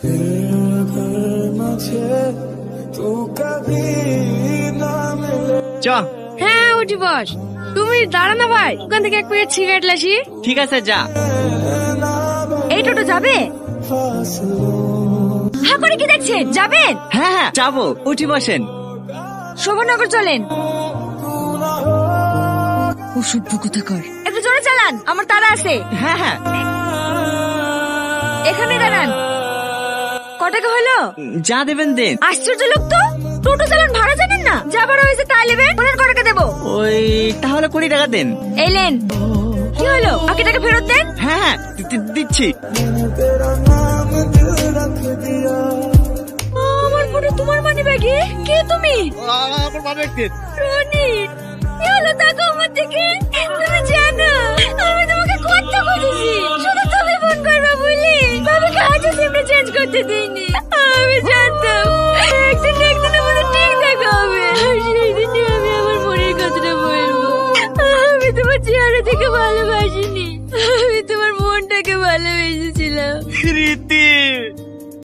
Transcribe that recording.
চ। হ্যাঁ উঠি বস। তুমি দাঁড়া না ভাই, ওখান থেকে এক প্যাকেট সিগারেট লাসি। ঠিক আছে যা। এই টোটো যাবে? হ্যাঁ করে কি দেখছেন, যাবেন? হ্যাঁ হ্যাঁ যাবো, উঠি বসেন। শোভনগর চলেন। অসভ্য কোথাকার, একটু জোরে চালান, আমার তাড়া আছে। হ্যাঁ হ্যাঁ এখানে দাঁড়ান। ক টাকা হলো? যা দেবেন দেন। আশ্চর্য লোক তো, টোটো চালান ভাড়া জানেন না? যা ভাড়া হয়েছে তাই নেবেন, ওনার ক টাকা দেবো? ওই তাহলে 20 টাকা দেন। এই লেন। কি হলো, বাকি টাকা ফেরত দেন। হ্যাঁ হ্যাঁ দিচ্ছি। আমার ফোনে তোমার মানি ব্যাগে। কে তুমি? আমার বাবা কে? রনি। কি হলো, তাকাও আমার দিকে। তুমি জানো আমি তোমাকে কত খুঁজেছি, শুধু তুমি ফোন করবে বলি বাবাকে আজও সিমটা চেঞ্জ করতে দিইনি। আমি জানতাম একদিন না একদিন আমাদের ঠিক দেখা হবে, আর সেই দিনে আমি আমার মনের কথাটা বলবো। আমি তোমার চেহারা থেকে ভালোবাসিনি, আমি তোমার মনটাকে ভালোবেসেছিলাম। রীতি